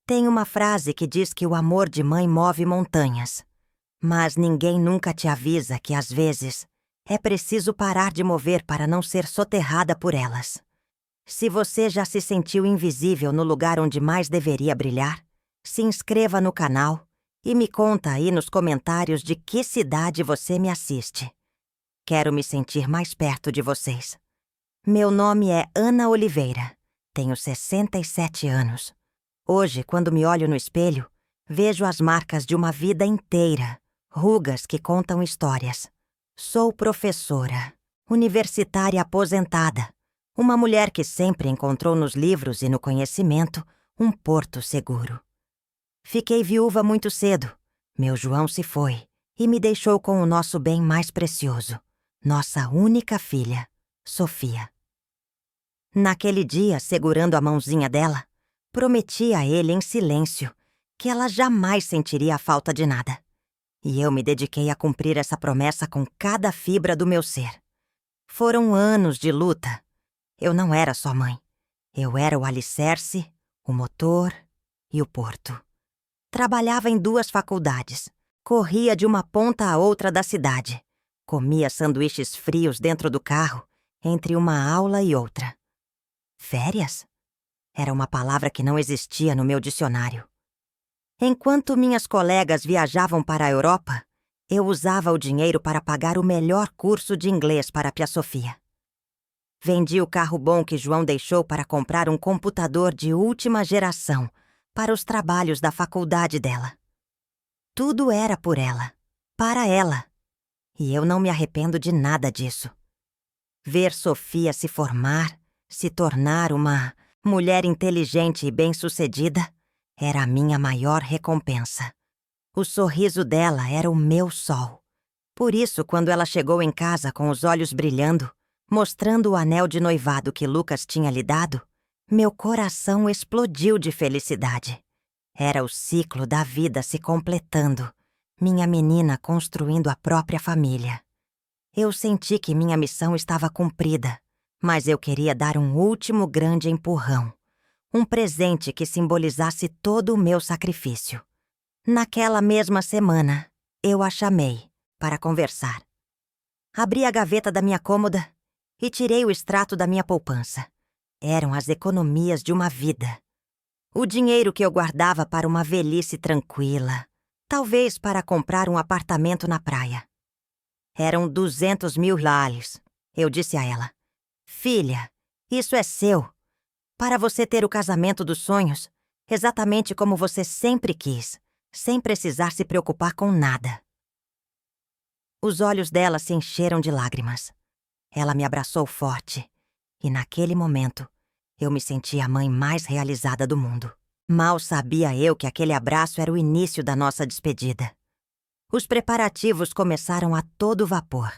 Tem uma frase que diz que o amor de mãe move montanhas. Mas ninguém nunca te avisa que, às vezes, é preciso parar de mover para não ser soterrada por elas. Se você já se sentiu invisível no lugar onde mais deveria brilhar, se inscreva no canal e me conta aí nos comentários de que cidade você me assiste. Quero me sentir mais perto de vocês. Meu nome é Ana Oliveira. Tenho 67 anos. Hoje, quando me olho no espelho, vejo as marcas de uma vida inteira, rugas que contam histórias. Sou professora, universitária aposentada, uma mulher que sempre encontrou nos livros e no conhecimento um porto seguro. Fiquei viúva muito cedo. Meu João se foi e me deixou com o nosso bem mais precioso, nossa única filha, Sofia. Naquele dia, segurando a mãozinha dela, prometi a ele em silêncio que ela jamais sentiria a falta de nada. E eu me dediquei a cumprir essa promessa com cada fibra do meu ser. Foram anos de luta. Eu não era só mãe. Eu era o alicerce, o motor e o porto. Trabalhava em 2 faculdades. Corria de uma ponta a outra da cidade. Comia sanduíches frios dentro do carro, entre uma aula e outra. Férias? Era uma palavra que não existia no meu dicionário. Enquanto minhas colegas viajavam para a Europa, eu usava o dinheiro para pagar o melhor curso de inglês para a Pia Sofia. Vendi o carro bom que João deixou para comprar um computador de última geração para os trabalhos da faculdade dela. Tudo era por ela, para ela. E eu não me arrependo de nada disso. Ver Sofia se formar, se tornar uma mulher inteligente e bem-sucedida, era a minha maior recompensa. O sorriso dela era o meu sol. Por isso, quando ela chegou em casa com os olhos brilhando, mostrando o anel de noivado que Lucas tinha lhe dado, meu coração explodiu de felicidade. Era o ciclo da vida se completando, minha menina construindo a própria família. Eu senti que minha missão estava cumprida, mas eu queria dar um último grande empurrão. Um presente que simbolizasse todo o meu sacrifício. Naquela mesma semana, eu a chamei para conversar. Abri a gaveta da minha cômoda e tirei o extrato da minha poupança. Eram as economias de uma vida. O dinheiro que eu guardava para uma velhice tranquila, talvez para comprar um apartamento na praia. Eram 200 mil lales. Eu disse a ela: "Filha, isso é seu. Para você ter o casamento dos sonhos, exatamente como você sempre quis, sem precisar se preocupar com nada." Os olhos dela se encheram de lágrimas. Ela me abraçou forte, e naquele momento, eu me senti a mãe mais realizada do mundo. Mal sabia eu que aquele abraço era o início da nossa despedida. Os preparativos começaram a todo vapor.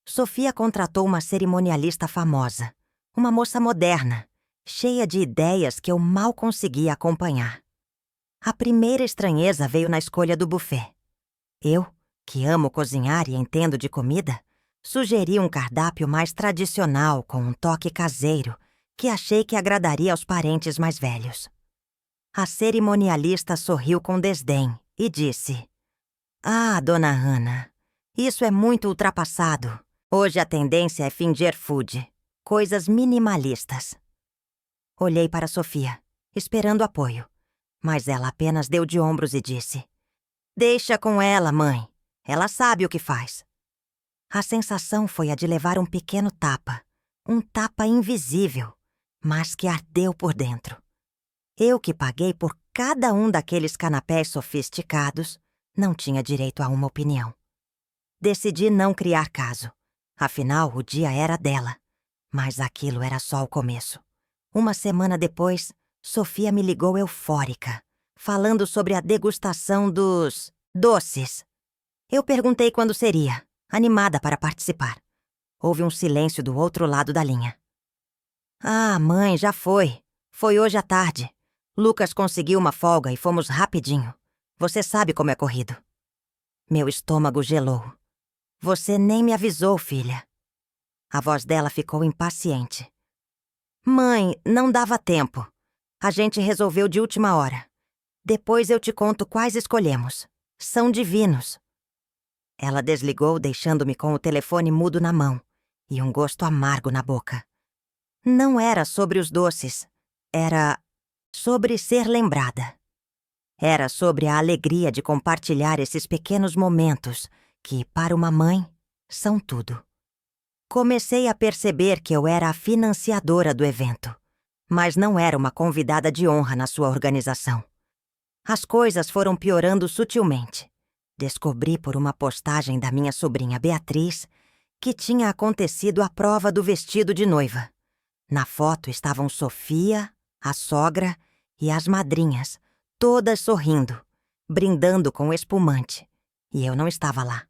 Sofia contratou uma cerimonialista famosa, uma moça moderna, cheia de ideias que eu mal conseguia acompanhar. A primeira estranheza veio na escolha do buffet. Eu, que amo cozinhar e entendo de comida, sugeri um cardápio mais tradicional com um toque caseiro, que achei que agradaria aos parentes mais velhos. A cerimonialista sorriu com desdém e disse: "Ah, dona Ana, isso é muito ultrapassado. Hoje a tendência é finger food, coisas minimalistas." Olhei para Sofia, esperando apoio, mas ela apenas deu de ombros e disse: "Deixa com ela, mãe. Ela sabe o que faz." A sensação foi a de levar um pequeno tapa, um tapa invisível, mas que ardeu por dentro. Eu que paguei por cada um daqueles canapés sofisticados, não tinha direito a uma opinião. Decidi não criar caso. Afinal, o dia era dela. Mas aquilo era só o começo. Uma semana depois, Sofia me ligou eufórica, falando sobre a degustação dos doces. Eu perguntei quando seria, animada para participar. Houve um silêncio do outro lado da linha. "Ah, mãe, já foi. Foi hoje à tarde. Lucas conseguiu uma folga e fomos rapidinho. Você sabe como é corrido." Meu estômago gelou. "Você nem me avisou, filha." A voz dela ficou impaciente. "Mãe, não dava tempo. A gente resolveu de última hora. Depois eu te conto quais escolhemos. São divinos. Ela desligou, deixando-me com o telefone mudo na mão e um gosto amargo na boca. Não era sobre os doces. Era sobre ser lembrada. Era sobre a alegria de compartilhar esses pequenos momentos que, para uma mãe, são tudo. Comecei a perceber que eu era a financiadora do evento, mas não era uma convidada de honra na sua organização. As coisas foram piorando sutilmente. Descobri por uma postagem da minha sobrinha Beatriz que tinha acontecido a prova do vestido de noiva. Na foto estavam Sofia, a sogra e as madrinhas, todas sorrindo, brindando com espumante, e eu não estava lá.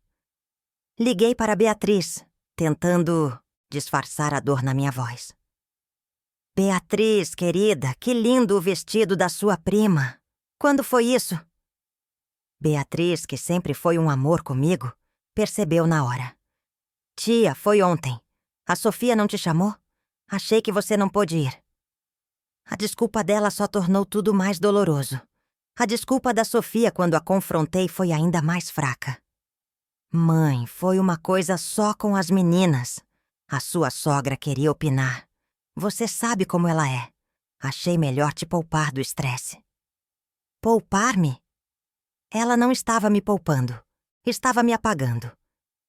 Liguei para Beatriz, tentando disfarçar a dor na minha voz. Beatriz, querida, que lindo o vestido da sua prima. Quando foi isso? Beatriz, que sempre foi um amor comigo, percebeu na hora. Tia, foi ontem. A Sofia não te chamou? Achei que você não pôde ir. A desculpa dela só tornou tudo mais doloroso. A desculpa da Sofia quando a confrontei foi ainda mais fraca. Mãe, foi uma coisa só com as meninas. A sua sogra queria opinar. Você sabe como ela é. Achei melhor te poupar do estresse. Poupar-me? Ela não estava me poupando. Estava me apagando.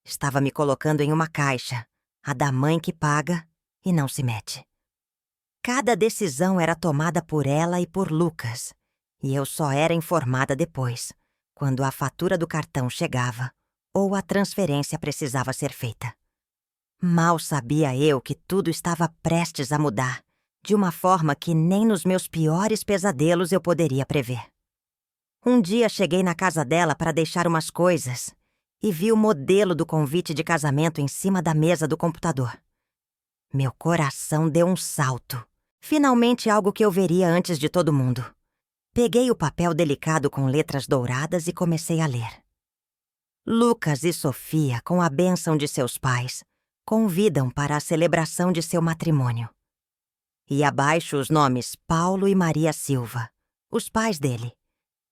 Estava me colocando em uma caixa, a da mãe que paga e não se mete. Cada decisão era tomada por ela e por Lucas, e eu só era informada depois, quando a fatura do cartão chegava ou a transferência precisava ser feita. Mal sabia eu que tudo estava prestes a mudar, de uma forma que nem nos meus piores pesadelos eu poderia prever. Um dia cheguei na casa dela para deixar umas coisas e vi o modelo do convite de casamento em cima da mesa do computador. Meu coração deu um salto. Finalmente algo que eu veria antes de todo mundo. Peguei o papel delicado com letras douradas e comecei a ler. Lucas e Sofia, com a bênção de seus pais, convidam para a celebração de seu matrimônio. E abaixo os nomes Paulo e Maria Silva, os pais dele.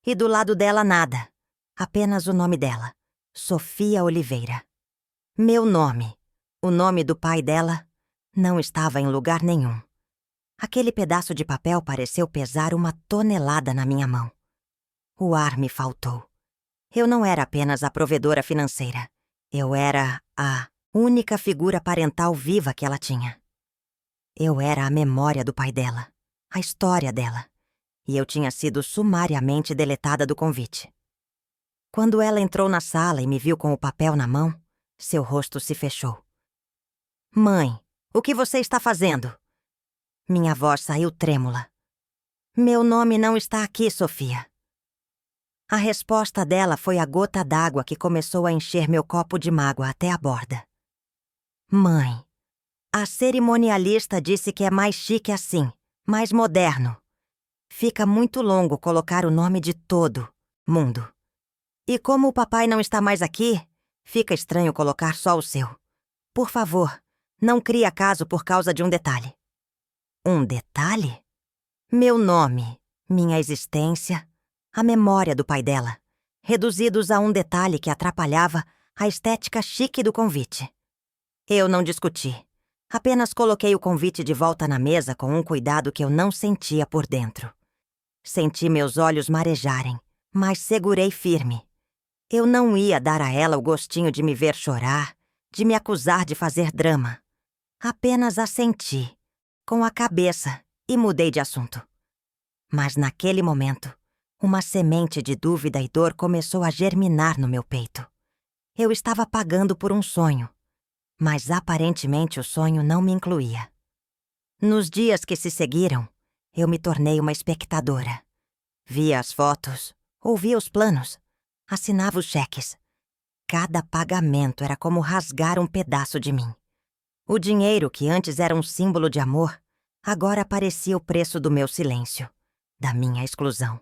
E do lado dela nada, apenas o nome dela, Sofia Oliveira. Meu nome, o nome do pai dela, não estava em lugar nenhum. Aquele pedaço de papel pareceu pesar uma tonelada na minha mão. O ar me faltou. Eu não era apenas a provedora financeira. Eu era a única figura parental viva que ela tinha. Eu era a memória do pai dela, a história dela. E eu tinha sido sumariamente deletada do convite. Quando ela entrou na sala e me viu com o papel na mão, seu rosto se fechou. Mãe, o que você está fazendo? Minha voz saiu trêmula. Meu nome não está aqui, Sofia. A resposta dela foi a gota d'água que começou a encher meu copo de mágoa até a borda. Mãe, a cerimonialista disse que é mais chique assim, mais moderno. Fica muito longo colocar o nome de todo mundo. E como o papai não está mais aqui, fica estranho colocar só o seu. Por favor, não crie acaso por causa de um detalhe. Um detalhe? Meu nome, minha existência, a memória do pai dela, reduzidos a um detalhe que atrapalhava a estética chique do convite. Eu não discuti. Apenas coloquei o convite de volta na mesa com um cuidado que eu não sentia por dentro. Senti meus olhos marejarem, mas segurei firme. Eu não ia dar a ela o gostinho de me ver chorar, de me acusar de fazer drama. Apenas assenti, com a cabeça, e mudei de assunto. Mas naquele momento, uma semente de dúvida e dor começou a germinar no meu peito. Eu estava pagando por um sonho, mas aparentemente o sonho não me incluía. Nos dias que se seguiram, eu me tornei uma espectadora. Via as fotos, ouvia os planos, assinava os cheques. Cada pagamento era como rasgar um pedaço de mim. O dinheiro, que antes era um símbolo de amor, agora parecia o preço do meu silêncio, da minha exclusão.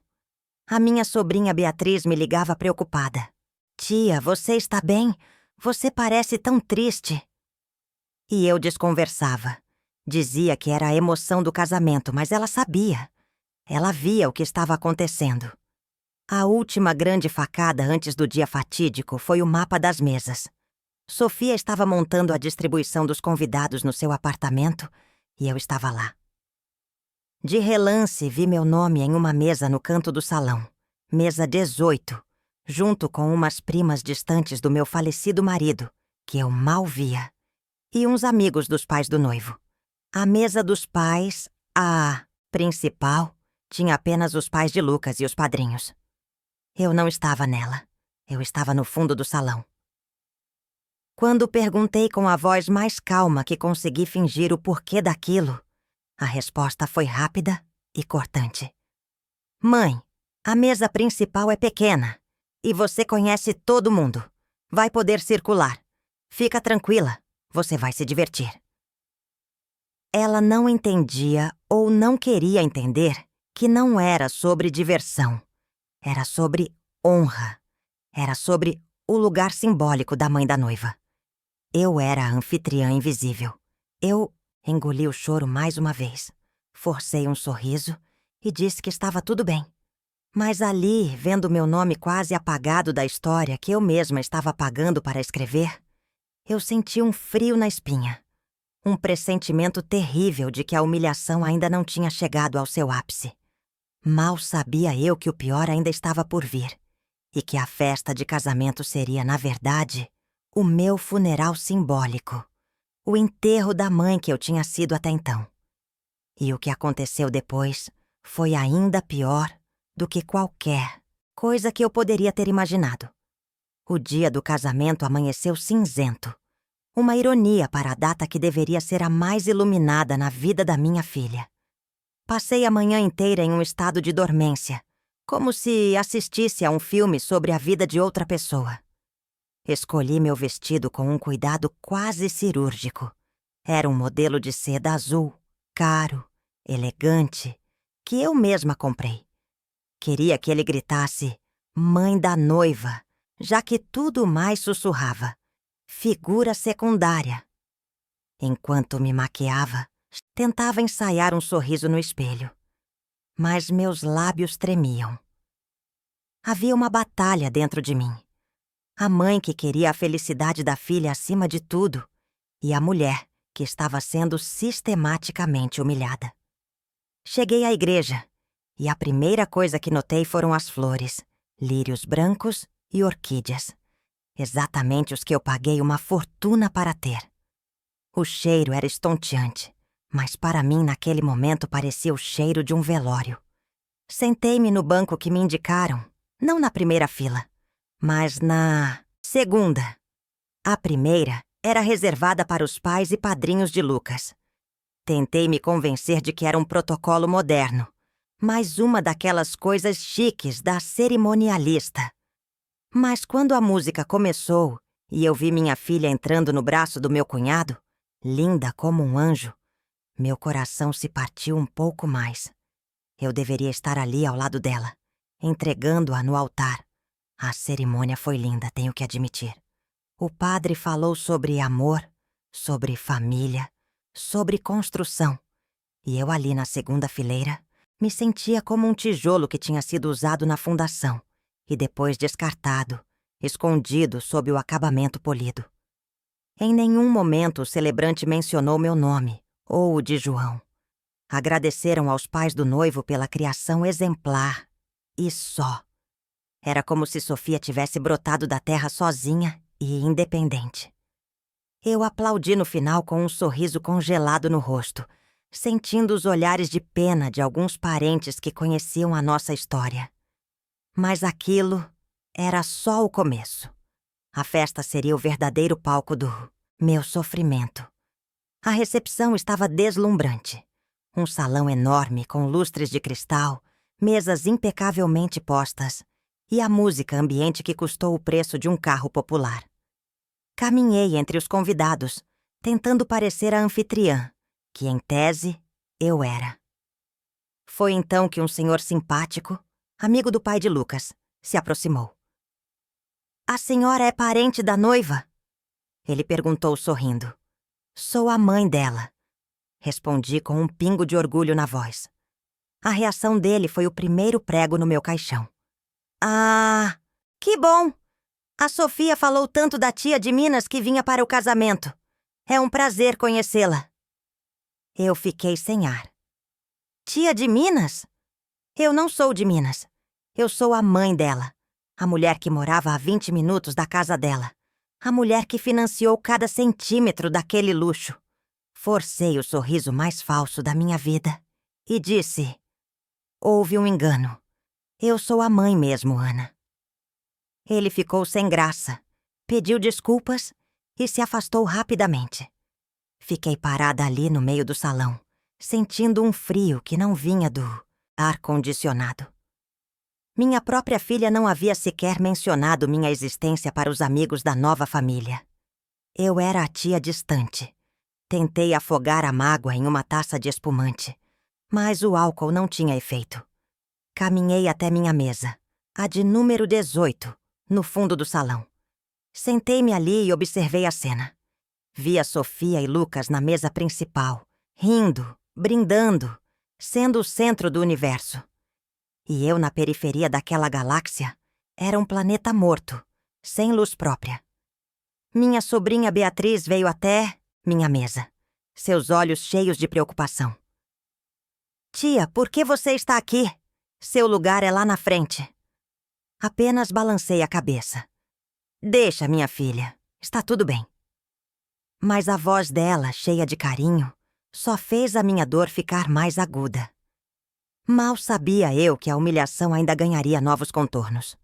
A minha sobrinha Beatriz me ligava preocupada. Tia, você está bem? Você parece tão triste. E eu desconversava. Dizia que era a emoção do casamento, mas ela sabia. Ela via o que estava acontecendo. A última grande facada antes do dia fatídico foi o mapa das mesas. Sofia estava montando a distribuição dos convidados no seu apartamento e eu estava lá. De relance, vi meu nome em uma mesa no canto do salão, mesa 18, junto com umas primas distantes do meu falecido marido, que eu mal via, e uns amigos dos pais do noivo. A mesa dos pais, a principal, tinha apenas os pais de Lucas e os padrinhos. Eu não estava nela. Eu estava no fundo do salão. Quando perguntei com a voz mais calma que consegui fingir o porquê daquilo, a resposta foi rápida e cortante. Mãe, a mesa principal é pequena e você conhece todo mundo. Vai poder circular. Fica tranquila, você vai se divertir. Ela não entendia ou não queria entender que não era sobre diversão. Era sobre honra. Era sobre o lugar simbólico da mãe da noiva. Eu era a anfitriã invisível. Eu engoli o choro mais uma vez. Forcei um sorriso e disse que estava tudo bem. Mas ali, vendo meu nome quase apagado da história que eu mesma estava apagando para escrever, eu senti um frio na espinha. Um pressentimento terrível de que a humilhação ainda não tinha chegado ao seu ápice. Mal sabia eu que o pior ainda estava por vir, e que a festa de casamento seria, na verdade, o meu funeral simbólico, o enterro da mãe que eu tinha sido até então. E o que aconteceu depois foi ainda pior do que qualquer coisa que eu poderia ter imaginado. O dia do casamento amanheceu cinzento. Uma ironia para a data que deveria ser a mais iluminada na vida da minha filha. Passei a manhã inteira em um estado de dormência, como se assistisse a um filme sobre a vida de outra pessoa. Escolhi meu vestido com um cuidado quase cirúrgico. Era um modelo de seda azul, caro, elegante, que eu mesma comprei. Queria que ele gritasse "Mãe da noiva", já que tudo mais sussurrava "Figura secundária". Enquanto me maquiava, tentava ensaiar um sorriso no espelho, mas meus lábios tremiam. Havia uma batalha dentro de mim. A mãe que queria a felicidade da filha acima de tudo e a mulher que estava sendo sistematicamente humilhada. Cheguei à igreja e a primeira coisa que notei foram as flores, lírios brancos e orquídeas. Exatamente os que eu paguei uma fortuna para ter. O cheiro era estonteante, mas para mim naquele momento parecia o cheiro de um velório. Sentei-me no banco que me indicaram, não na primeira fila, mas na segunda. A primeira era reservada para os pais e padrinhos de Lucas. Tentei me convencer de que era um protocolo moderno, mais uma daquelas coisas chiques da cerimonialista. Mas quando a música começou e eu vi minha filha entrando no braço do meu cunhado, linda como um anjo, meu coração se partiu um pouco mais. Eu deveria estar ali ao lado dela, entregando-a no altar. A cerimônia foi linda, tenho que admitir. O padre falou sobre amor, sobre família, sobre construção. E eu ali na segunda fileira, me sentia como um tijolo que tinha sido usado na fundação e depois descartado, escondido sob o acabamento polido. Em nenhum momento o celebrante mencionou meu nome, ou o de João. Agradeceram aos pais do noivo pela criação exemplar, e só. Era como se Sofia tivesse brotado da terra sozinha e independente. Eu aplaudi no final com um sorriso congelado no rosto, sentindo os olhares de pena de alguns parentes que conheciam a nossa história. Mas aquilo era só o começo. A festa seria o verdadeiro palco do meu sofrimento. A recepção estava deslumbrante. Um salão enorme com lustres de cristal, mesas impecavelmente postas e a música ambiente que custou o preço de um carro popular. Caminhei entre os convidados, tentando parecer a anfitriã, que em tese eu era. Foi então que um senhor simpático, amigo do pai de Lucas, se aproximou. "A senhora é parente da noiva?" Ele perguntou sorrindo. "Sou a mãe dela", respondi com um pingo de orgulho na voz. A reação dele foi o primeiro prego no meu caixão. Ah, que bom! A Sofia falou tanto da tia de Minas que vinha para o casamento. É um prazer conhecê-la. Eu fiquei sem ar. Tia de Minas? Eu não sou de Minas. Eu sou a mãe dela. A mulher que morava a 20 minutos da casa dela. A mulher que financiou cada centímetro daquele luxo. Forcei o sorriso mais falso da minha vida e disse: houve um engano. Eu sou a mãe mesmo, Ana. Ele ficou sem graça, pediu desculpas e se afastou rapidamente. Fiquei parada ali no meio do salão, sentindo um frio que não vinha do ar-condicionado. Minha própria filha não havia sequer mencionado minha existência para os amigos da nova família. Eu era a tia distante. Tentei afogar a mágoa em uma taça de espumante, mas o álcool não tinha efeito. Caminhei até minha mesa, a de número 18, no fundo do salão. Sentei-me ali e observei a cena. Vi a Sofia e Lucas na mesa principal, rindo, brindando, sendo o centro do universo. E eu na periferia daquela galáxia era um planeta morto, sem luz própria. Minha sobrinha Beatriz veio até minha mesa, seus olhos cheios de preocupação. Tia, por que você está aqui? Seu lugar é lá na frente. Apenas balancei a cabeça. Deixa, minha filha, está tudo bem. Mas a voz dela, cheia de carinho, só fez a minha dor ficar mais aguda. Mal sabia eu que a humilhação ainda ganharia novos contornos.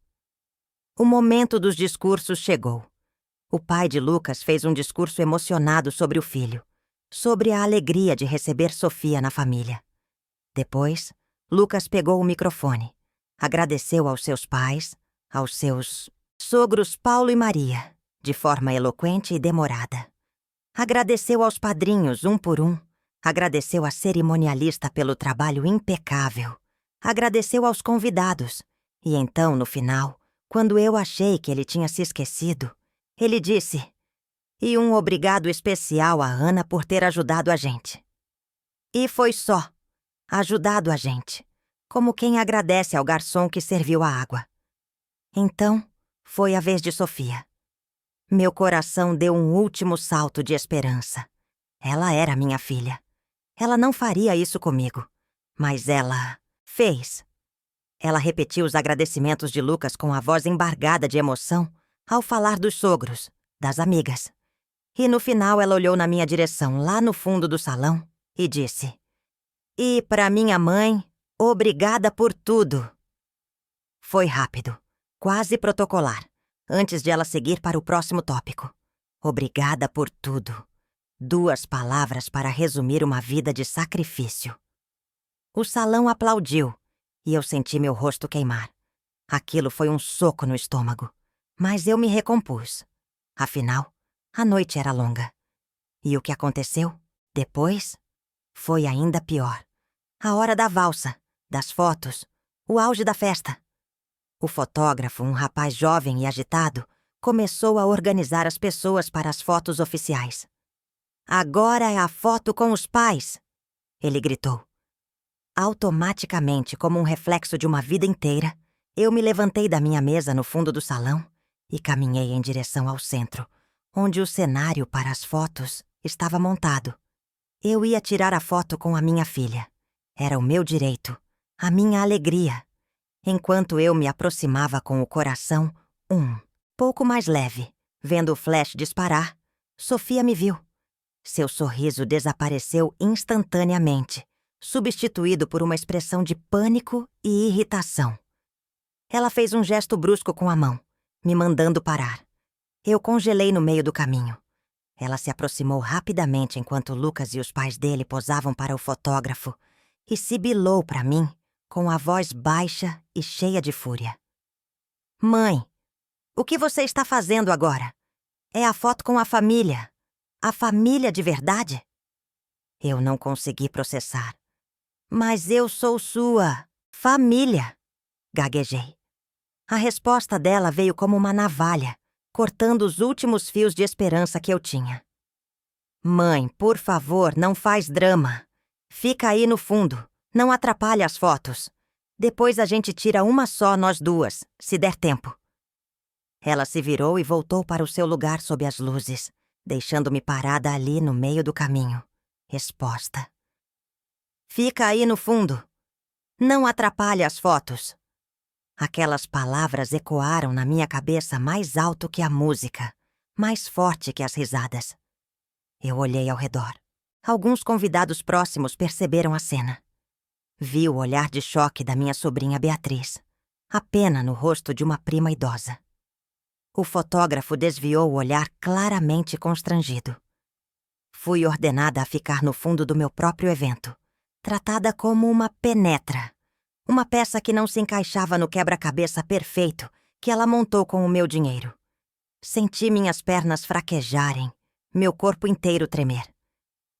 O momento dos discursos chegou. O pai de Lucas fez um discurso emocionado sobre o filho, sobre a alegria de receber Sofia na família. Depois, Lucas pegou o microfone, agradeceu aos seus pais, aos seus sogros Paulo e Maria, de forma eloquente e demorada. Agradeceu aos padrinhos, um por um. Agradeceu à cerimonialista pelo trabalho impecável. Agradeceu aos convidados. E então, no final, quando eu achei que ele tinha se esquecido, ele disse: e um obrigado especial a Ana por ter ajudado a gente. E foi só. Ajudado a gente. Como quem agradece ao garçom que serviu a água. Então, foi a vez de Sofia. Meu coração deu um último salto de esperança. Ela era minha filha. Ela não faria isso comigo. Mas ela fez. Ela repetiu os agradecimentos de Lucas com a voz embargada de emoção ao falar dos sogros, das amigas. E no final ela olhou na minha direção, lá no fundo do salão, e disse: e para minha mãe, obrigada por tudo. Foi rápido, quase protocolar, antes de ela seguir para o próximo tópico. Obrigada por tudo. 2 palavras para resumir uma vida de sacrifício. O salão aplaudiu e eu senti meu rosto queimar. Aquilo foi um soco no estômago, mas eu me recompus. Afinal, a noite era longa. E o que aconteceu depois foi ainda pior. A hora da valsa, das fotos, o auge da festa. O fotógrafo, um rapaz jovem e agitado, começou a organizar as pessoas para as fotos oficiais. Agora é a foto com os pais, ele gritou. Automaticamente, como um reflexo de uma vida inteira, eu me levantei da minha mesa no fundo do salão e caminhei em direção ao centro, onde o cenário para as fotos estava montado. Eu ia tirar a foto com a minha filha. Era o meu direito, a minha alegria. Enquanto eu me aproximava com o coração pouco mais leve, vendo o flash disparar, Sofia me viu. Seu sorriso desapareceu instantaneamente, substituído por uma expressão de pânico e irritação. Ela fez um gesto brusco com a mão, me mandando parar. Eu congelei no meio do caminho. Ela se aproximou rapidamente enquanto Lucas e os pais dele posavam para o fotógrafo e sibilou para mim com a voz baixa e cheia de fúria. Mãe, o que você está fazendo agora? É a foto com a família. A família de verdade? Eu não consegui processar. Mas eu sou sua família, gaguejei. A resposta dela veio como uma navalha, cortando os últimos fios de esperança que eu tinha. Mãe, por favor, não faz drama. Fica aí no fundo, não atrapalhe as fotos. Depois a gente tira uma só, nós duas, se der tempo. Ela se virou e voltou para o seu lugar sob as luzes, deixando-me parada ali no meio do caminho, exposta. Fica aí no fundo. Não atrapalhe as fotos. Aquelas palavras ecoaram na minha cabeça mais alto que a música, mais forte que as risadas. Eu olhei ao redor. Alguns convidados próximos perceberam a cena. Vi o olhar de choque da minha sobrinha Beatriz, a pena no rosto de uma prima idosa. O fotógrafo desviou o olhar claramente constrangido. Fui ordenada a ficar no fundo do meu próprio evento, tratada como uma penetra, uma peça que não se encaixava no quebra-cabeça perfeito que ela montou com o meu dinheiro. Senti minhas pernas fraquejarem, meu corpo inteiro tremer.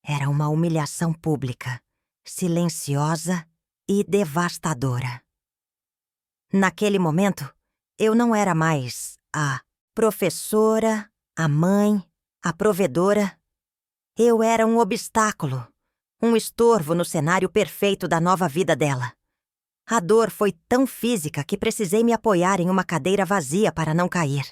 Era uma humilhação pública, silenciosa e devastadora. Naquele momento, eu não era mais a professora, a mãe, a provedora. Eu era um obstáculo, um estorvo no cenário perfeito da nova vida dela. A dor foi tão física que precisei me apoiar em uma cadeira vazia para não cair.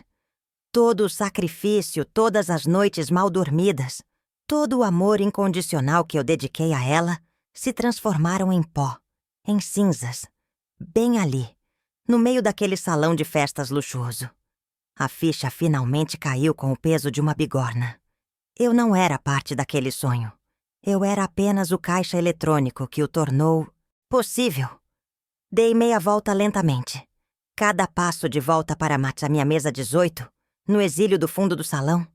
Todo o sacrifício, todas as noites mal dormidas, todo o amor incondicional que eu dediquei a ela se transformaram em pó, em cinzas, bem ali, no meio daquele salão de festas luxuoso. A ficha finalmente caiu com o peso de uma bigorna. Eu não era parte daquele sonho. Eu era apenas o caixa eletrônico que o tornou possível. Dei meia volta lentamente. Cada passo de volta para a minha mesa 18, no exílio do fundo do salão,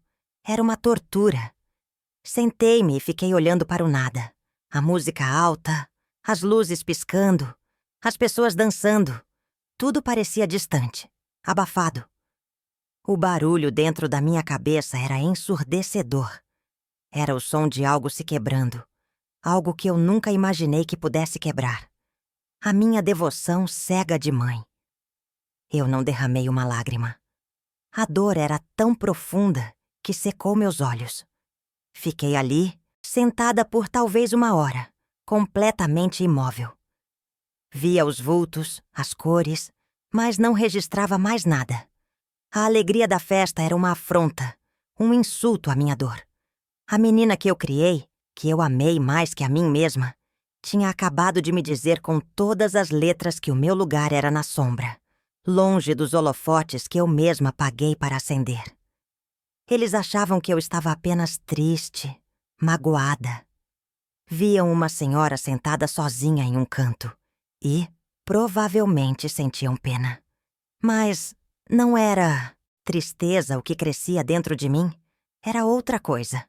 era uma tortura. Sentei-me e fiquei olhando para o nada. A música alta, as luzes piscando, as pessoas dançando. Tudo parecia distante, abafado. O barulho dentro da minha cabeça era ensurdecedor. Era o som de algo se quebrando, algo que eu nunca imaginei que pudesse quebrar. A minha devoção cega de mãe. Eu não derramei uma lágrima. A dor era tão profunda que secou meus olhos. Fiquei ali, sentada por talvez uma hora, completamente imóvel. Via os vultos, as cores, mas não registrava mais nada. A alegria da festa era uma afronta, um insulto à minha dor. A menina que eu criei, que eu amei mais que a mim mesma, tinha acabado de me dizer com todas as letras que o meu lugar era na sombra, longe dos holofotes que eu mesma paguei para acender. Eles achavam que eu estava apenas triste, magoada. Viam uma senhora sentada sozinha em um canto e, provavelmente, sentiam pena. Mas não era tristeza o que crescia dentro de mim, era outra coisa.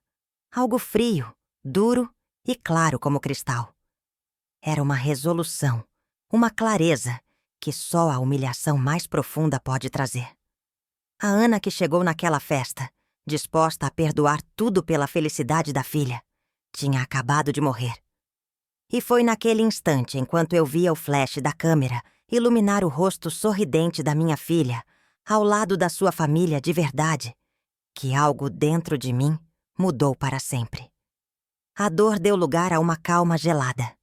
Algo frio, duro e claro como cristal. Era uma resolução, uma clareza que só a humilhação mais profunda pode trazer. A Ana que chegou naquela festa, disposta a perdoar tudo pela felicidade da filha, tinha acabado de morrer. E foi naquele instante, enquanto eu via o flash da câmera iluminar o rosto sorridente da minha filha, ao lado da sua família de verdade, que algo dentro de mim mudou para sempre. A dor deu lugar a uma calma gelada.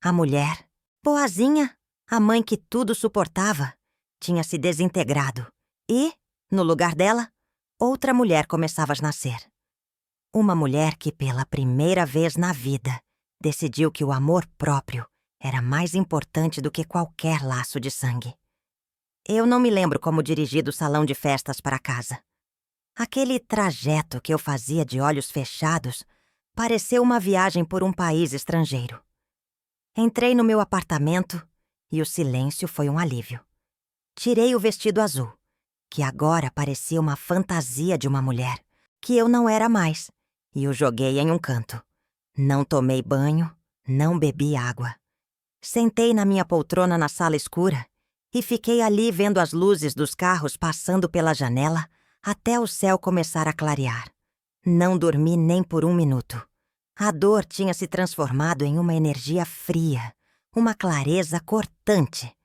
A mulher, boazinha, a mãe que tudo suportava, tinha se desintegrado e, no lugar dela, outra mulher começava a nascer. Uma mulher que, pela primeira vez na vida, decidiu que o amor próprio era mais importante do que qualquer laço de sangue. Eu não me lembro como dirigi do salão de festas para casa. Aquele trajeto que eu fazia de olhos fechados pareceu uma viagem por um país estrangeiro. Entrei no meu apartamento e o silêncio foi um alívio. Tirei o vestido azul, que agora parecia uma fantasia de uma mulher, que eu não era mais, e o joguei em um canto. Não tomei banho, não bebi água. Sentei na minha poltrona na sala escura e fiquei ali vendo as luzes dos carros passando pela janela até o céu começar a clarear. Não dormi nem por um minuto. A dor tinha se transformado em uma energia fria, uma clareza cortante.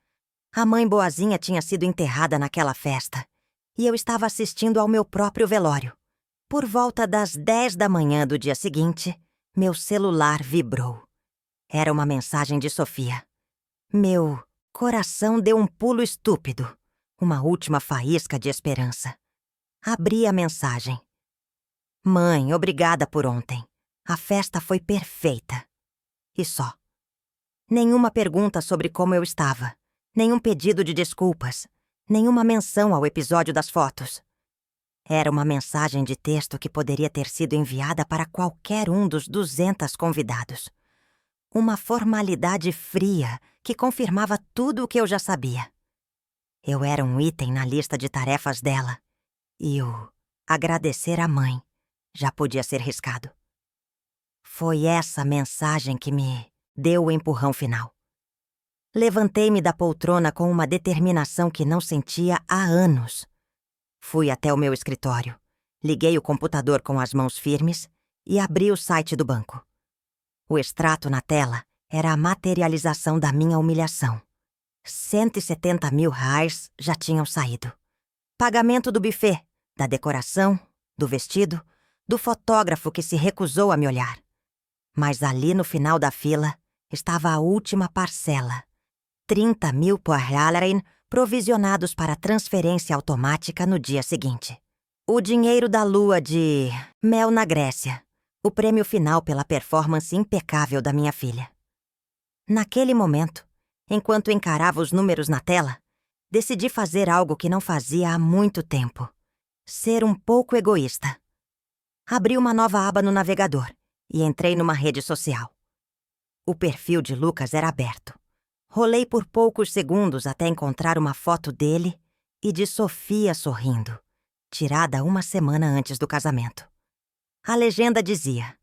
A mãe boazinha tinha sido enterrada naquela festa e eu estava assistindo ao meu próprio velório. Por volta das 10 da manhã do dia seguinte, meu celular vibrou. Era uma mensagem de Sofia. Meu coração deu um pulo estúpido, uma última faísca de esperança. Abri a mensagem. Mãe, obrigada por ontem. A festa foi perfeita. E só. Nenhuma pergunta sobre como eu estava. Nenhum pedido de desculpas. Nenhuma menção ao episódio das fotos. Era uma mensagem de texto que poderia ter sido enviada para qualquer um dos 200 convidados. Uma formalidade fria que confirmava tudo o que eu já sabia. Eu era um item na lista de tarefas dela. E o agradecer à mãe já podia ser riscado. Foi essa mensagem que me deu o empurrão final. Levantei-me da poltrona com uma determinação que não sentia há anos. Fui até o meu escritório, liguei o computador com as mãos firmes e abri o site do banco. O extrato na tela era a materialização da minha humilhação. 170 mil reais já tinham saído. Pagamento do buffet, da decoração, do vestido, do fotógrafo que se recusou a me olhar. Mas ali no final da fila estava a última parcela. 30 mil PRL provisionados para transferência automática no dia seguinte. O dinheiro da lua de Mel na Grécia. O prêmio final pela performance impecável da minha filha. Naquele momento, enquanto encarava os números na tela, decidi fazer algo que não fazia há muito tempo. Ser um pouco egoísta. Abri uma nova aba no navegador e entrei numa rede social. O perfil de Lucas era aberto. Rolei por poucos segundos até encontrar uma foto dele e de Sofia sorrindo, tirada uma semana antes do casamento. A legenda dizia: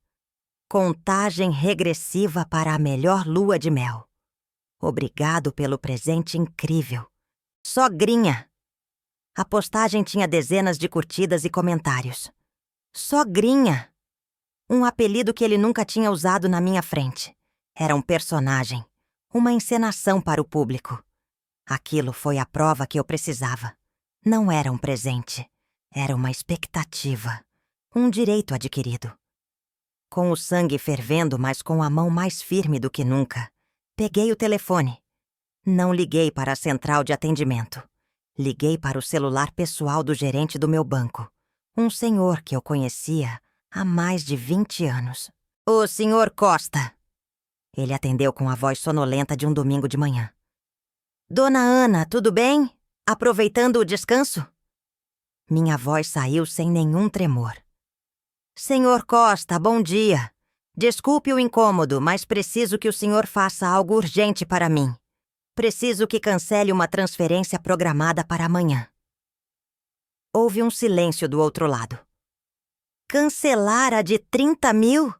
contagem regressiva para a melhor lua de mel. Obrigado pelo presente incrível. Sogrinha! A postagem tinha dezenas de curtidas e comentários. Sogrinha! Um apelido que ele nunca tinha usado na minha frente. Era um personagem, uma encenação para o público. Aquilo foi a prova que eu precisava. Não era um presente, era uma expectativa, um direito adquirido. Com o sangue fervendo, mas com a mão mais firme do que nunca, peguei o telefone. Não liguei para a central de atendimento. Liguei para o celular pessoal do gerente do meu banco, um senhor que eu conhecia há mais de 20 anos. O senhor Costa. Ele atendeu com a voz sonolenta de um domingo de manhã. Dona Ana, tudo bem? Aproveitando o descanso? Minha voz saiu sem nenhum tremor. Senhor Costa, bom dia. Desculpe o incômodo, mas preciso que o senhor faça algo urgente para mim. Preciso que cancele uma transferência programada para amanhã. Houve um silêncio do outro lado. Cancelar a de 30 mil?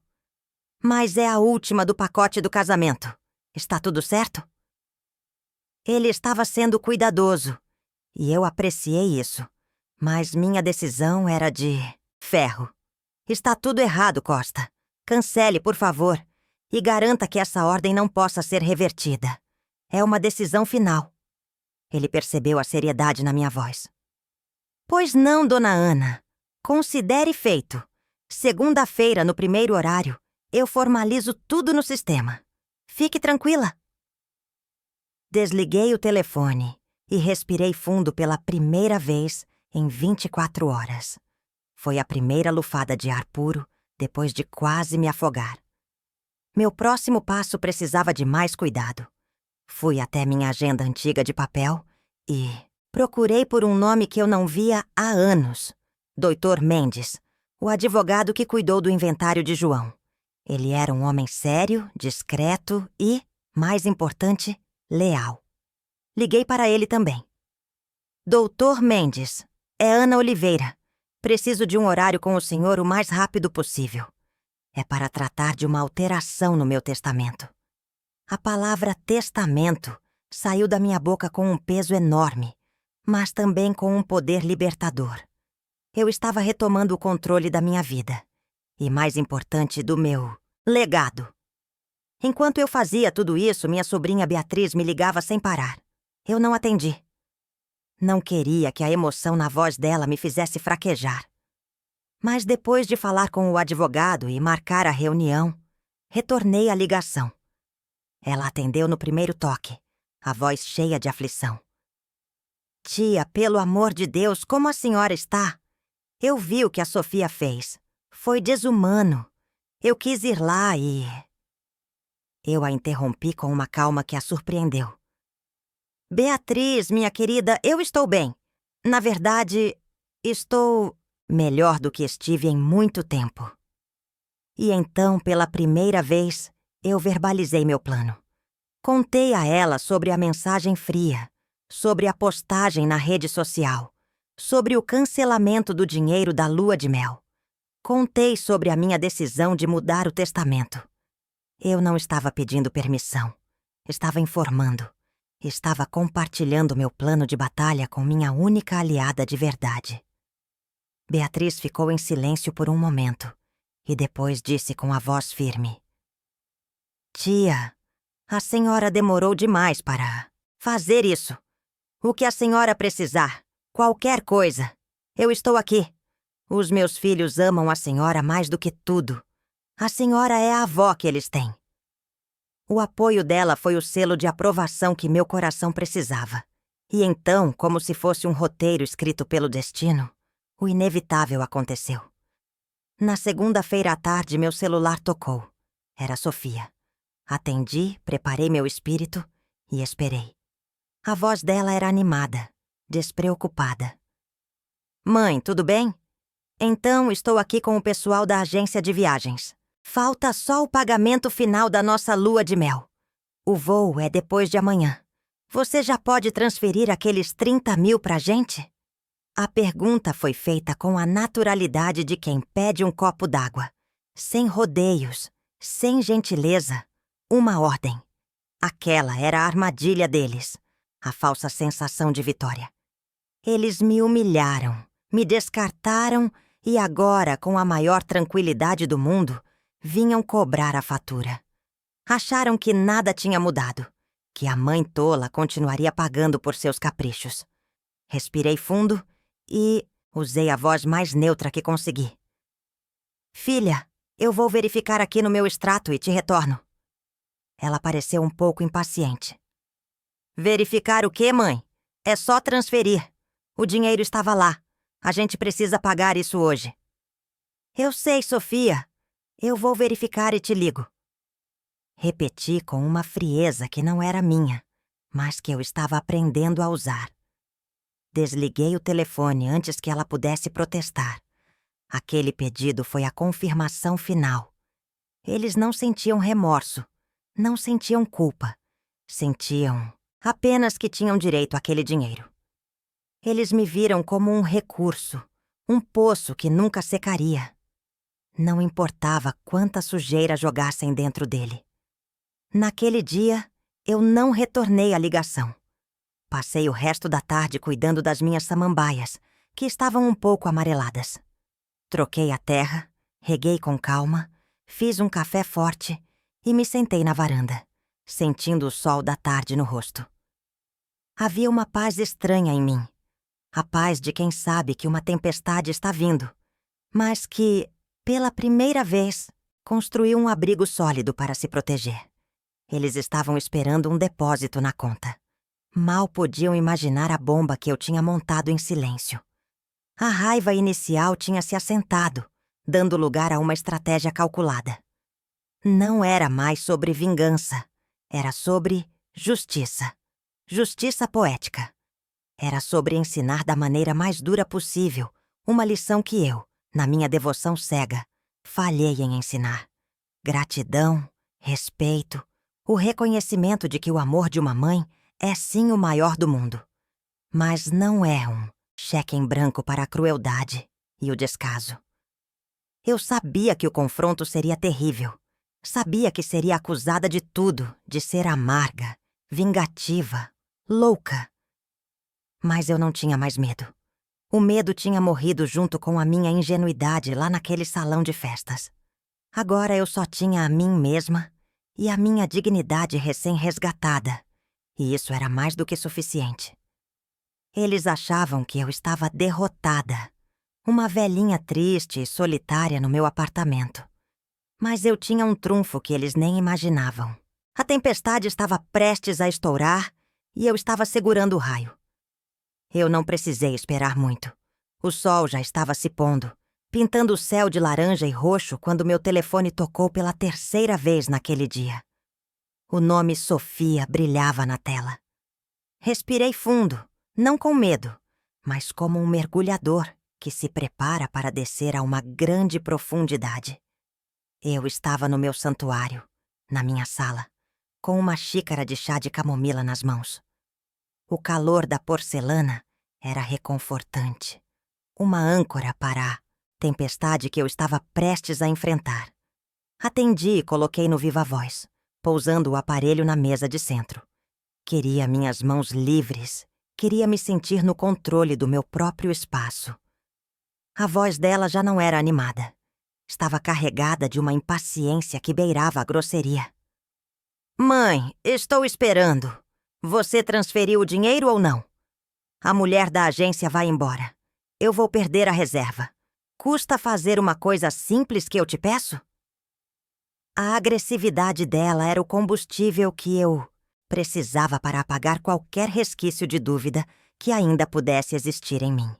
Mas é a última do pacote do casamento. Está tudo certo? Ele estava sendo cuidadoso, e eu apreciei isso. Mas minha decisão era de ferro. Está tudo errado, Costa. Cancele, por favor, e garanta que essa ordem não possa ser revertida. É uma decisão final. Ele percebeu a seriedade na minha voz. Pois não, dona Ana. Considere feito. Segunda-feira, no primeiro horário, eu formalizo tudo no sistema. Fique tranquila. Desliguei o telefone e respirei fundo pela primeira vez em 24 horas. Foi a primeira lufada de ar puro depois de quase me afogar. Meu próximo passo precisava de mais cuidado. Fui até minha agenda antiga de papel e procurei por um nome que eu não via há anos. Dr. Mendes, o advogado que cuidou do inventário de João. Ele era um homem sério, discreto e, mais importante, leal. Liguei para ele também. Dr. Mendes, é Ana Oliveira. Preciso de um horário com o senhor o mais rápido possível. É para tratar de uma alteração no meu testamento. A palavra testamento saiu da minha boca com um peso enorme, mas também com um poder libertador. Eu estava retomando o controle da minha vida. E, mais importante, do meu legado. Enquanto eu fazia tudo isso, minha sobrinha Beatriz me ligava sem parar. Eu não atendi. Não queria que a emoção na voz dela me fizesse fraquejar. Mas depois de falar com o advogado e marcar a reunião, retornei à ligação. Ela atendeu no primeiro toque, a voz cheia de aflição. Tia, pelo amor de Deus, como a senhora está? Eu vi o que a Sofia fez. Foi desumano. Eu quis ir lá e... Eu a interrompi com uma calma que a surpreendeu. Beatriz, minha querida, eu estou bem. Na verdade, estou melhor do que estive em muito tempo. E então, pela primeira vez, eu verbalizei meu plano. Contei a ela sobre a mensagem fria, sobre a postagem na rede social, sobre o cancelamento do dinheiro da lua de mel. Contei sobre a minha decisão de mudar o testamento. Eu não estava pedindo permissão. Estava informando. Estava compartilhando meu plano de batalha com minha única aliada de verdade. Beatriz ficou em silêncio por um momento e depois disse com a voz firme: Tia, a senhora demorou demais para fazer isso. O que a senhora precisar, qualquer coisa, eu estou aqui. Os meus filhos amam a senhora mais do que tudo. A senhora é a avó que eles têm. O apoio dela foi o selo de aprovação que meu coração precisava. E então, como se fosse um roteiro escrito pelo destino, o inevitável aconteceu. Na segunda-feira à tarde, meu celular tocou. Era Sofia. Atendi, preparei meu espírito e esperei. A voz dela era animada, despreocupada. Mãe, tudo bem? Então, estou aqui com o pessoal da agência de viagens. Falta só o pagamento final da nossa lua de mel. O voo é depois de amanhã. Você já pode transferir aqueles 30 mil pra gente? A pergunta foi feita com a naturalidade de quem pede um copo d'água. Sem rodeios, sem gentileza, uma ordem. Aquela era a armadilha deles, a falsa sensação de vitória. Eles me humilharam, me descartaram e agora, com a maior tranquilidade do mundo, vinham cobrar a fatura. Acharam que nada tinha mudado, que a mãe tola continuaria pagando por seus caprichos. Respirei fundo e usei a voz mais neutra que consegui. Filha, eu vou verificar aqui no meu extrato e te retorno. Ela pareceu um pouco impaciente. Verificar o quê, mãe? É só transferir. O dinheiro estava lá. A gente precisa pagar isso hoje. Eu sei, Sofia. Eu vou verificar e te ligo. Repeti com uma frieza que não era minha, mas que eu estava aprendendo a usar. Desliguei o telefone antes que ela pudesse protestar. Aquele pedido foi a confirmação final. Eles não sentiam remorso, não sentiam culpa. Sentiam apenas que tinham direito àquele dinheiro. Eles me viram como um recurso, um poço que nunca secaria. Não importava quanta sujeira jogassem dentro dele. Naquele dia, eu não retornei à ligação. Passei o resto da tarde cuidando das minhas samambaias, que estavam um pouco amareladas. Troquei a terra, reguei com calma, fiz um café forte e me sentei na varanda, sentindo o sol da tarde no rosto. Havia uma paz estranha em mim. A paz de quem sabe que uma tempestade está vindo, mas que, pela primeira vez, construiu um abrigo sólido para se proteger. Eles estavam esperando um depósito na conta. Mal podiam imaginar a bomba que eu tinha montado em silêncio. A raiva inicial tinha se assentado, dando lugar a uma estratégia calculada. Não era mais sobre vingança, era sobre justiça. Justiça poética. Era sobre ensinar da maneira mais dura possível uma lição que eu, na minha devoção cega, falhei em ensinar. Gratidão, respeito, o reconhecimento de que o amor de uma mãe é sim o maior do mundo. Mas não é um cheque em branco para a crueldade e o descaso. Eu sabia que o confronto seria terrível. Sabia que seria acusada de tudo, de ser amarga, vingativa, louca. Mas eu não tinha mais medo. O medo tinha morrido junto com a minha ingenuidade lá naquele salão de festas. Agora eu só tinha a mim mesma e a minha dignidade recém-resgatada, e isso era mais do que suficiente. Eles achavam que eu estava derrotada, uma velhinha triste e solitária no meu apartamento. Mas eu tinha um trunfo que eles nem imaginavam. A tempestade estava prestes a estourar e eu estava segurando o raio. Eu não precisei esperar muito. O sol já estava se pondo, pintando o céu de laranja e roxo quando meu telefone tocou pela terceira vez naquele dia. O nome Sofia brilhava na tela. Respirei fundo, não com medo, mas como um mergulhador que se prepara para descer a uma grande profundidade. Eu estava no meu santuário, na minha sala, com uma xícara de chá de camomila nas mãos. O calor da porcelana era reconfortante. Uma âncora para a tempestade que eu estava prestes a enfrentar. Atendi e coloquei no viva-voz, pousando o aparelho na mesa de centro. Queria minhas mãos livres, queria me sentir no controle do meu próprio espaço. A voz dela já não era animada. Estava carregada de uma impaciência que beirava a grosseria. Mãe, estou esperando. Você transferiu o dinheiro ou não? A mulher da agência vai embora. Eu vou perder a reserva. Custa fazer uma coisa simples que eu te peço? A agressividade dela era o combustível que eu precisava para apagar qualquer resquício de dúvida que ainda pudesse existir em mim.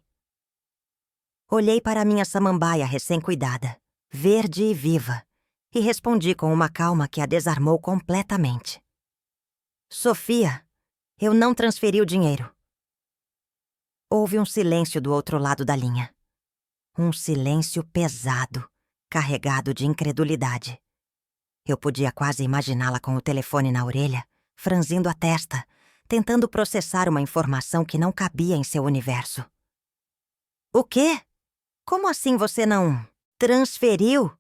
Olhei para minha samambaia recém-cuidada, verde e viva, e respondi com uma calma que a desarmou completamente. Sofia, eu não transferi o dinheiro. Houve um silêncio do outro lado da linha. Um silêncio pesado, carregado de incredulidade. Eu podia quase imaginá-la com o telefone na orelha, franzindo a testa, tentando processar uma informação que não cabia em seu universo. O quê? Como assim você não transferiu?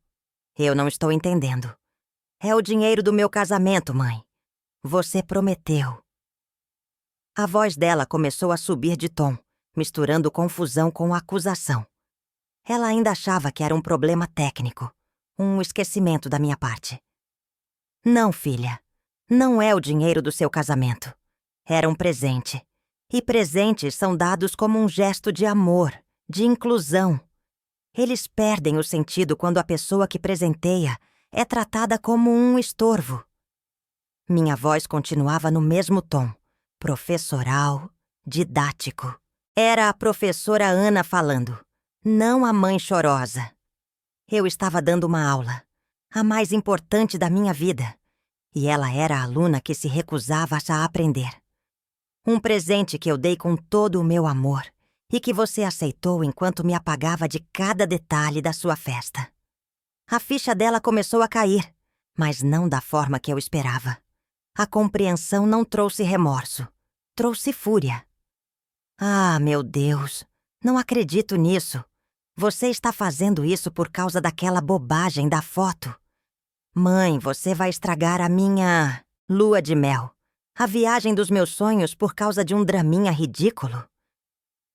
Eu não estou entendendo. É o dinheiro do meu casamento, mãe. Você prometeu. A voz dela começou a subir de tom, misturando confusão com acusação. Ela ainda achava que era um problema técnico, um esquecimento da minha parte. Não, filha. Não é o dinheiro do seu casamento. Era um presente. E presentes são dados como um gesto de amor, de inclusão. Eles perdem o sentido quando a pessoa que presenteia é tratada como um estorvo. Minha voz continuava no mesmo tom, professoral, didático. Era a professora Ana falando, não a mãe chorosa. Eu estava dando uma aula, a mais importante da minha vida, e ela era a aluna que se recusava a aprender. Um presente que eu dei com todo o meu amor e que você aceitou enquanto me apagava de cada detalhe da sua festa. A ficha dela começou a cair, mas não da forma que eu esperava. A compreensão não trouxe remorso, trouxe fúria. Ah, meu Deus, não acredito nisso. Você está fazendo isso por causa daquela bobagem da foto. Mãe, você vai estragar a minha lua de mel. A viagem dos meus sonhos por causa de um draminha ridículo.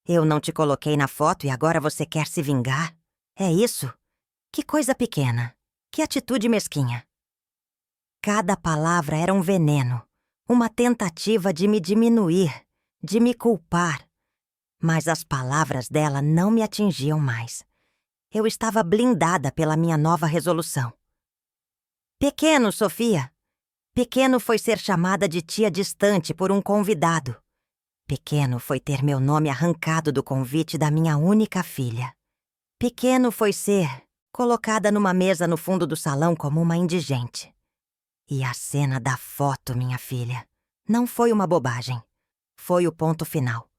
Eu não te coloquei na foto e agora você quer se vingar? É isso? Que coisa pequena. Que atitude mesquinha. Cada palavra era um veneno, uma tentativa de me diminuir, de me culpar. Mas as palavras dela não me atingiam mais. Eu estava blindada pela minha nova resolução. Pequeno, Sofia. Pequeno foi ser chamada de tia distante por um convidado. Pequeno foi ter meu nome arrancado do convite da minha única filha. Pequeno foi ser colocada numa mesa no fundo do salão como uma indigente. E a cena da foto, minha filha, não foi uma bobagem. Foi o ponto final.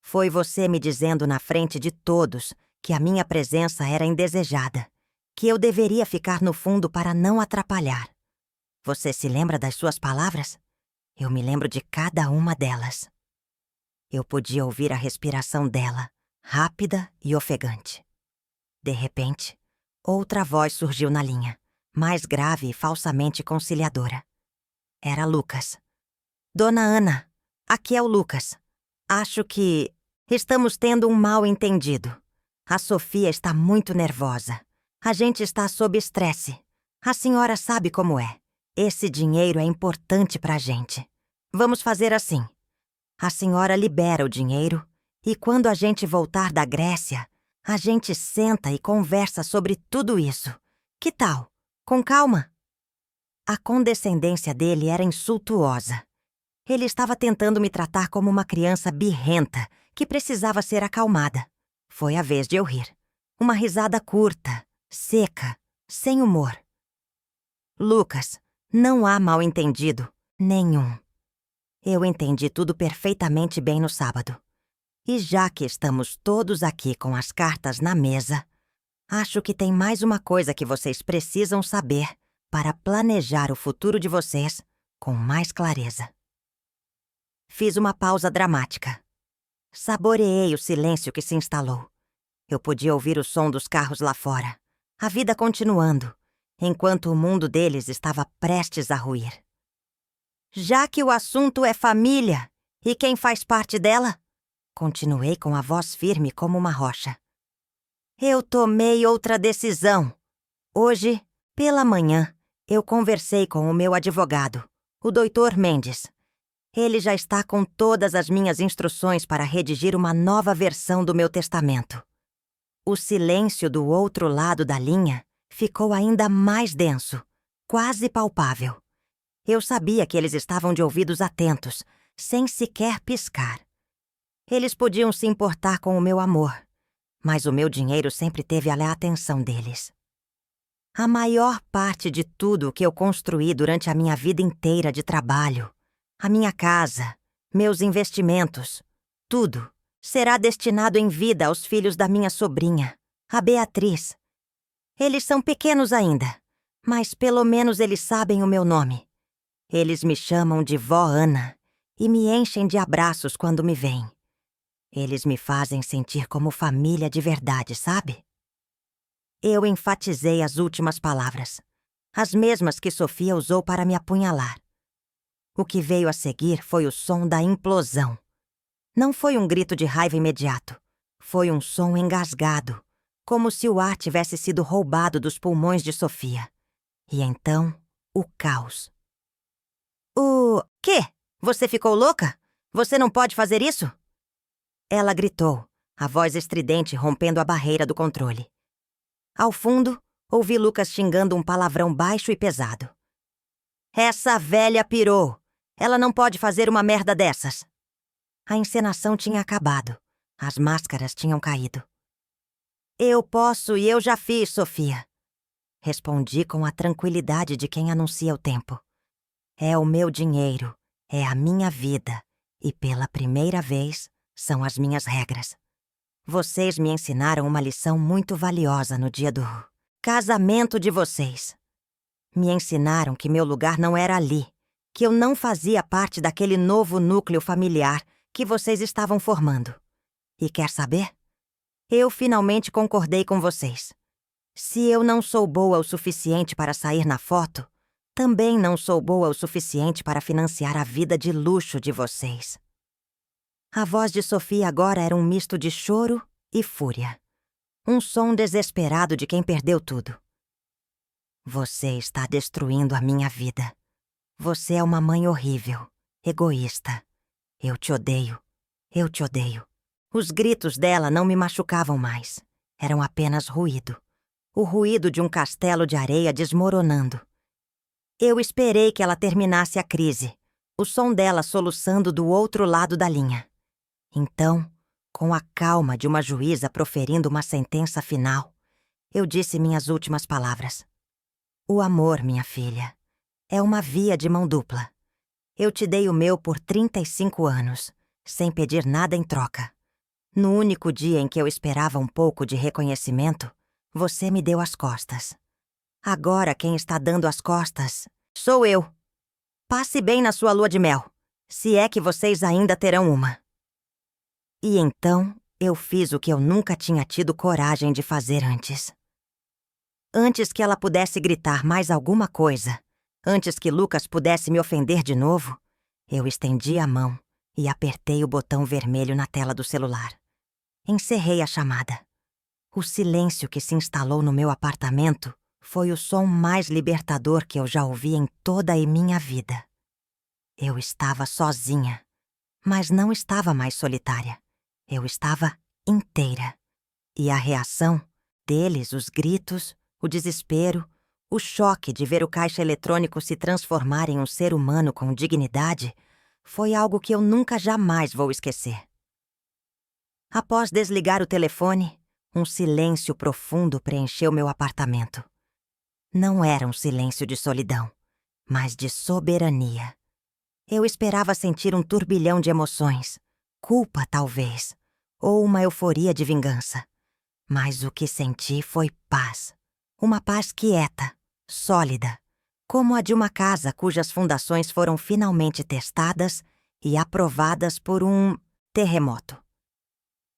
Foi você me dizendo na frente de todos que a minha presença era indesejada, que eu deveria ficar no fundo para não atrapalhar. Você se lembra das suas palavras? Eu me lembro de cada uma delas. Eu podia ouvir a respiração dela, rápida e ofegante. De repente, outra voz surgiu na linha, mais grave e falsamente conciliadora. Era Lucas. Dona Ana, aqui é o Lucas. Acho que estamos tendo um mal-entendido. A Sofia está muito nervosa. A gente está sob estresse. A senhora sabe como é. Esse dinheiro é importante pra gente. Vamos fazer assim. A senhora libera o dinheiro e quando a gente voltar da Grécia, a gente senta e conversa sobre tudo isso. Que tal? Com calma? A condescendência dele era insultuosa. Ele estava tentando me tratar como uma criança birrenta que precisava ser acalmada. Foi a vez de eu rir. Uma risada curta, seca, sem humor. Lucas, não há mal-entendido nenhum. Eu entendi tudo perfeitamente bem no sábado. E já que estamos todos aqui com as cartas na mesa, acho que tem mais uma coisa que vocês precisam saber para planejar o futuro de vocês com mais clareza. Fiz uma pausa dramática. Saboreei o silêncio que se instalou. Eu podia ouvir o som dos carros lá fora, a vida continuando, enquanto o mundo deles estava prestes a ruir. Já que o assunto é família e quem faz parte dela, continuei com a voz firme como uma rocha. Eu tomei outra decisão. Hoje, pela manhã, eu conversei com o meu advogado, o Dr. Mendes. Ele já está com todas as minhas instruções para redigir uma nova versão do meu testamento. O silêncio do outro lado da linha ficou ainda mais denso, quase palpável. Eu sabia que eles estavam de ouvidos atentos, sem sequer piscar. Eles podiam se importar com o meu amor, mas o meu dinheiro sempre teve a atenção deles. A maior parte de tudo que eu construí durante a minha vida inteira de trabalho, a minha casa, meus investimentos, tudo será destinado em vida aos filhos da minha sobrinha, a Beatriz. Eles são pequenos ainda, mas pelo menos eles sabem o meu nome. Eles me chamam de Vó Ana e me enchem de abraços quando me veem. Eles me fazem sentir como família de verdade, sabe? Eu enfatizei as últimas palavras, as mesmas que Sofia usou para me apunhalar. O que veio a seguir foi o som da implosão. Não foi um grito de raiva imediato. Foi um som engasgado, como se o ar tivesse sido roubado dos pulmões de Sofia. E então, o caos. O quê? Você ficou louca? Você não pode fazer isso? Ela gritou, a voz estridente rompendo a barreira do controle. Ao fundo, ouvi Lucas xingando um palavrão baixo e pesado. Essa velha pirou! Ela não pode fazer uma merda dessas. A encenação tinha acabado. As máscaras tinham caído. Eu posso e eu já fiz, Sofia. Respondi com a tranquilidade de quem anuncia o tempo. É o meu dinheiro, é a minha vida, e pela primeira vez são as minhas regras. Vocês me ensinaram uma lição muito valiosa no dia do casamento de vocês. Me ensinaram que meu lugar não era ali, que eu não fazia parte daquele novo núcleo familiar que vocês estavam formando. E quer saber? Eu finalmente concordei com vocês. Se eu não sou boa o suficiente para sair na foto, também não sou boa o suficiente para financiar a vida de luxo de vocês. A voz de Sofia agora era um misto de choro e fúria. Um som desesperado de quem perdeu tudo. Você está destruindo a minha vida. Você é uma mãe horrível, egoísta. Eu te odeio. Eu te odeio. Os gritos dela não me machucavam mais. Eram apenas ruído. O ruído de um castelo de areia desmoronando. Eu esperei que ela terminasse a crise, o som dela soluçando do outro lado da linha. Então, com a calma de uma juíza proferindo uma sentença final, eu disse minhas últimas palavras. O amor, minha filha, é uma via de mão dupla. Eu te dei o meu por 35 anos, sem pedir nada em troca. No único dia em que eu esperava um pouco de reconhecimento, você me deu as costas. Agora quem está dando as costas sou eu. Passe bem na sua lua de mel, se é que vocês ainda terão uma. E então eu fiz o que eu nunca tinha tido coragem de fazer antes. Antes que ela pudesse gritar mais alguma coisa, antes que Lucas pudesse me ofender de novo, eu estendi a mão e apertei o botão vermelho na tela do celular. Encerrei a chamada. O silêncio que se instalou no meu apartamento foi o som mais libertador que eu já ouvi em toda a minha vida. Eu estava sozinha, mas não estava mais solitária. Eu estava inteira. E a reação deles, os gritos, o desespero, o choque de ver o caixa eletrônico se transformar em um ser humano com dignidade, Foi algo que eu nunca jamais vou esquecer. Após desligar o telefone, um silêncio profundo preencheu meu apartamento. Não era um silêncio de solidão, mas de soberania. Eu esperava sentir um turbilhão de emoções, culpa talvez, ou uma euforia de vingança. Mas o que senti foi paz. Uma paz quieta, sólida, como a de uma casa cujas fundações foram finalmente testadas e aprovadas por um terremoto.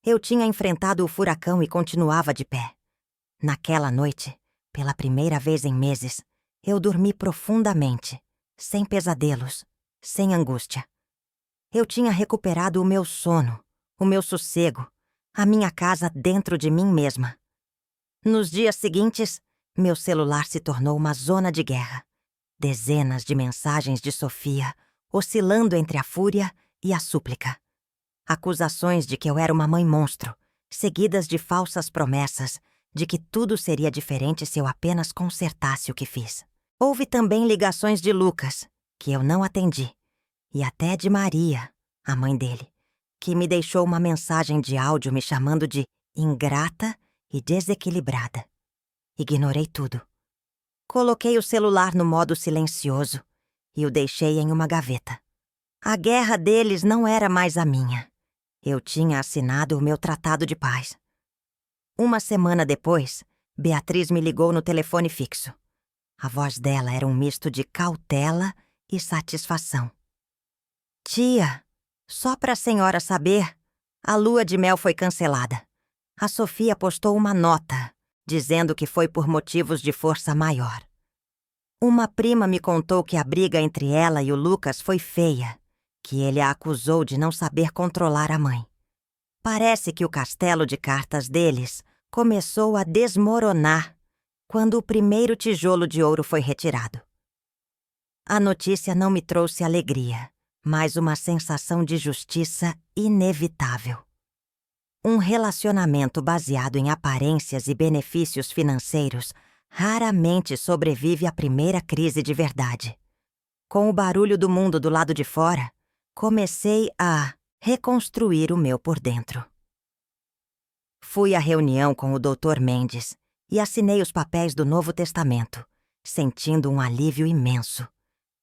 Eu tinha enfrentado o furacão e continuava de pé. Naquela noite, pela primeira vez em meses, eu dormi profundamente, sem pesadelos, sem angústia. Eu tinha recuperado o meu sono, o meu sossego, a minha casa dentro de mim mesma. Nos dias seguintes, meu celular se tornou uma zona de guerra. Dezenas de mensagens de Sofia, oscilando entre a fúria e a súplica. Acusações de que eu era uma mãe monstro, seguidas de falsas promessas de que tudo seria diferente se eu apenas consertasse o que fiz. Houve também ligações de Lucas, que eu não atendi, e até de Maria, a mãe dele, que me deixou uma mensagem de áudio me chamando de ingrata e desequilibrada. Ignorei tudo. Coloquei o celular no modo silencioso e o deixei em uma gaveta. A guerra deles não era mais a minha. Eu tinha assinado o meu tratado de paz. Uma semana depois, Beatriz me ligou no telefone fixo. A voz dela era um misto de cautela e satisfação. Tia, só para a senhora saber, a lua de mel foi cancelada. A Sofia postou uma nota, dizendo que foi por motivos de força maior. Uma prima me contou que a briga entre ela e o Lucas foi feia, que ele a acusou de não saber controlar a mãe. Parece que o castelo de cartas deles começou a desmoronar quando o primeiro tijolo de ouro foi retirado. A notícia não me trouxe alegria, mas uma sensação de justiça inevitável. Um relacionamento baseado em aparências e benefícios financeiros raramente sobrevive à primeira crise de verdade. Com o barulho do mundo do lado de fora, comecei a reconstruir o meu por dentro. Fui à reunião com o Dr. Mendes e assinei os papéis do Novo Testamento, sentindo um alívio imenso.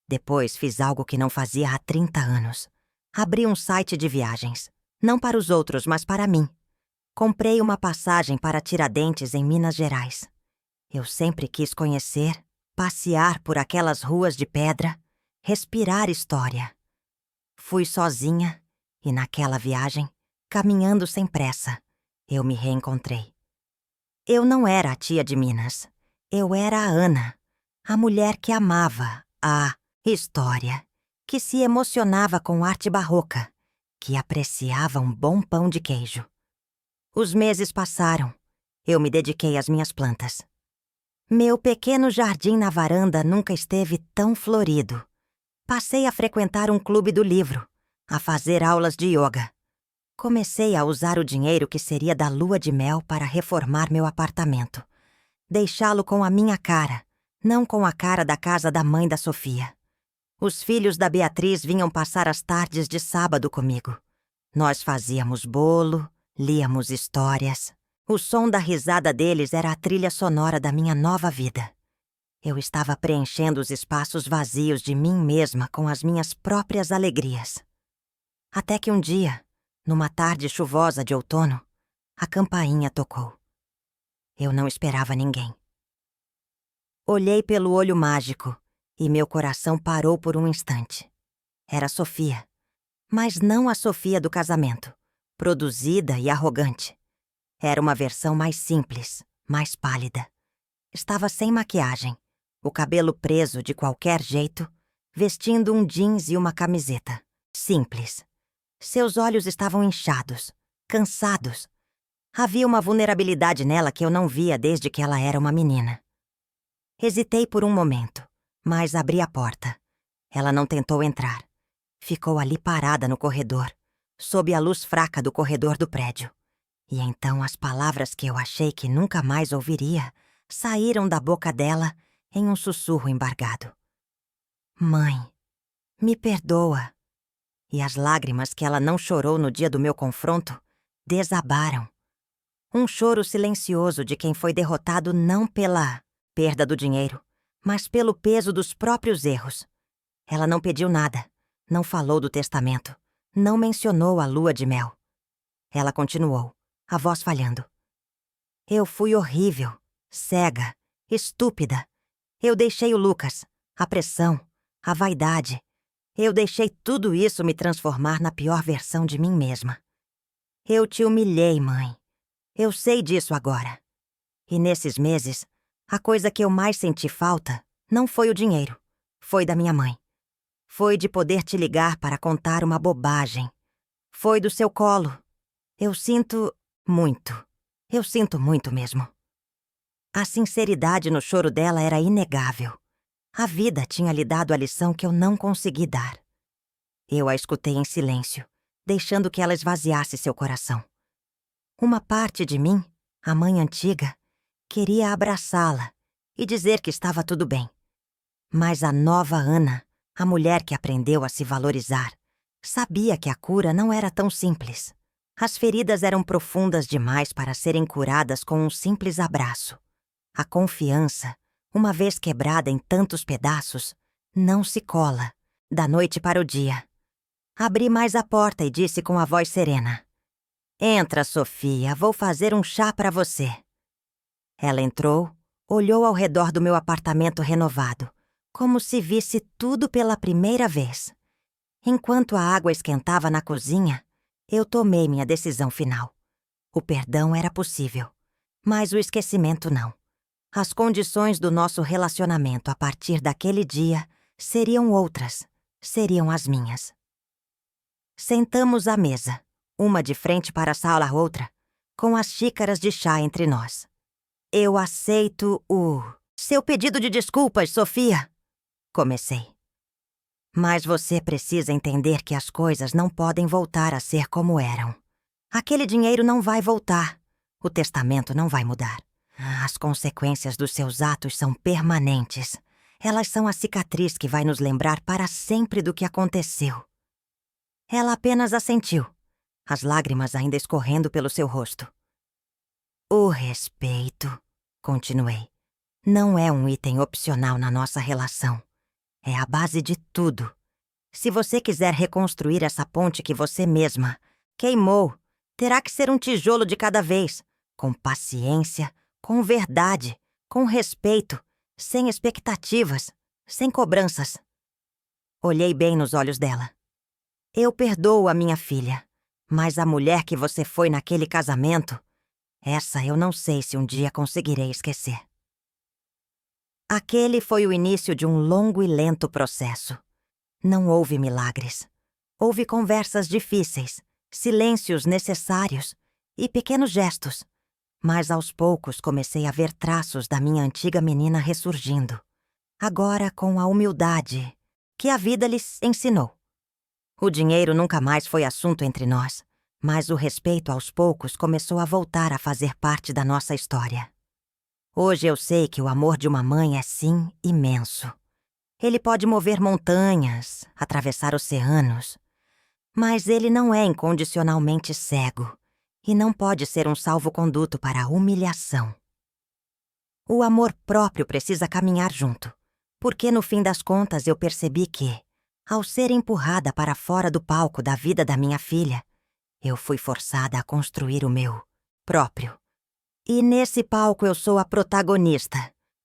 Depois fiz algo que não fazia há 30 anos. Abri um site de viagens, não para os outros, mas para mim. Comprei uma passagem para Tiradentes, em Minas Gerais. Eu sempre quis conhecer, passear por aquelas ruas de pedra, respirar história. Fui sozinha e naquela viagem, caminhando sem pressa, eu me reencontrei. Eu não era a tia de Minas. Eu era a Ana, a mulher que amava a história, que se emocionava com arte barroca, que apreciava um bom pão de queijo. Os meses passaram. Eu me dediquei às minhas plantas. Meu pequeno jardim na varanda nunca esteve tão florido. Passei a frequentar um clube do livro, a fazer aulas de yoga. Comecei a usar o dinheiro que seria da lua de mel para reformar meu apartamento. Deixá-lo com a minha cara, não com a cara da casa da mãe da Sofia. Os filhos da Beatriz vinham passar as tardes de sábado comigo. Nós fazíamos bolo, líamos histórias. O som da risada deles era a trilha sonora da minha nova vida. Eu estava preenchendo os espaços vazios de mim mesma com as minhas próprias alegrias. Até que um dia, numa tarde chuvosa de outono, a campainha tocou. Eu não esperava ninguém. Olhei pelo olho mágico e meu coração parou por um instante. Era Sofia, mas não a Sofia do casamento, produzida e arrogante. Era uma versão mais simples, mais pálida. Estava sem maquiagem, o cabelo preso de qualquer jeito, vestindo um jeans e uma camiseta. Simples. Seus olhos estavam inchados, cansados. Havia uma vulnerabilidade nela que eu não via desde que ela era uma menina. Hesitei por um momento, mas abri a porta. Ela não tentou entrar. Ficou ali parada no corredor, sob a luz fraca do corredor do prédio. E então as palavras que eu achei que nunca mais ouviria saíram da boca dela em um sussurro embargado. Mãe, me perdoa. E as lágrimas que ela não chorou no dia do meu confronto desabaram. Um choro silencioso de quem foi derrotado não pela perda do dinheiro, mas pelo peso dos próprios erros. Ela não pediu nada, não falou do testamento, não mencionou a lua de mel. Ela continuou, a voz falhando. Eu fui horrível, cega, estúpida. Eu deixei o Lucas, a pressão, a vaidade. Eu deixei tudo isso me transformar na pior versão de mim mesma. Eu te humilhei, mãe. Eu sei disso agora. E nesses meses, a coisa que eu mais senti falta não foi o dinheiro, foi da minha mãe. Foi de poder te ligar para contar uma bobagem. Foi do seu colo. Eu sinto muito. Eu sinto muito mesmo. A sinceridade no choro dela era inegável. A vida tinha lhe dado a lição que eu não consegui dar. Eu a escutei em silêncio, deixando que ela esvaziasse seu coração. Uma parte de mim, a mãe antiga, queria abraçá-la e dizer que estava tudo bem. Mas a nova Ana, a mulher que aprendeu a se valorizar, sabia que a cura não era tão simples. As feridas eram profundas demais para serem curadas com um simples abraço. A confiança, uma vez quebrada em tantos pedaços, não se cola, da noite para o dia. Abri mais a porta e disse com a voz serena: Entra, Sofia, vou fazer um chá para você. Ela entrou, olhou ao redor do meu apartamento renovado, como se visse tudo pela primeira vez. Enquanto a água esquentava na cozinha, eu tomei minha decisão final. O perdão era possível, mas o esquecimento não. As condições do nosso relacionamento a partir daquele dia seriam outras, seriam as minhas. Sentamos à mesa, uma de frente para a sala, a outra, com as xícaras de chá entre nós. Eu aceito o seu pedido de desculpas, Sofia. Comecei. Mas você precisa entender que as coisas não podem voltar a ser como eram. Aquele dinheiro não vai voltar. O testamento não vai mudar. As consequências dos seus atos são permanentes. Elas são a cicatriz que vai nos lembrar para sempre do que aconteceu. Ela apenas assentiu, as lágrimas ainda escorrendo pelo seu rosto. O respeito, continuei, não é um item opcional na nossa relação. É a base de tudo. Se você quiser reconstruir essa ponte que você mesma queimou, terá que ser um tijolo de cada vez, com paciência, com verdade, com respeito, sem expectativas, sem cobranças. Olhei bem nos olhos dela. Eu perdoo a minha filha, mas a mulher que você foi naquele casamento, essa eu não sei se um dia conseguirei esquecer. Aquele foi o início de um longo e lento processo. Não houve milagres. Houve conversas difíceis, silêncios necessários e pequenos gestos. Mas aos poucos comecei a ver traços da minha antiga menina ressurgindo. Agora com a humildade que a vida lhes ensinou. O dinheiro nunca mais foi assunto entre nós, mas o respeito aos poucos começou a voltar a fazer parte da nossa história. Hoje eu sei que o amor de uma mãe é, sim, imenso. Ele pode mover montanhas, atravessar oceanos, mas ele não é incondicionalmente cego e não pode ser um salvo-conduto para a humilhação. O amor próprio precisa caminhar junto, porque no fim das contas eu percebi que, ao ser empurrada para fora do palco da vida da minha filha, eu fui forçada a construir o meu próprio. E nesse palco eu sou a protagonista,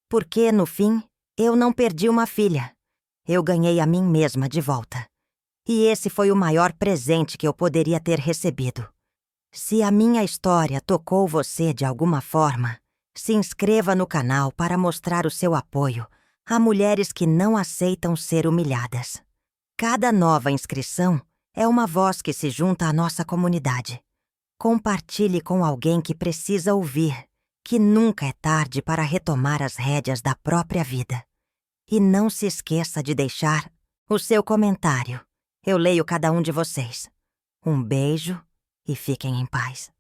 porque, no fim, eu não perdi uma filha. Eu ganhei a mim mesma de volta. E esse foi o maior presente que eu poderia ter recebido. Se a minha história tocou você de alguma forma, se inscreva no canal para mostrar o seu apoio a mulheres que não aceitam ser humilhadas. Cada nova inscrição é uma voz que se junta à nossa comunidade. Compartilhe com alguém que precisa ouvir que nunca é tarde para retomar as rédeas da própria vida. E não se esqueça de deixar o seu comentário. Eu leio cada um de vocês. Um beijo e fiquem em paz.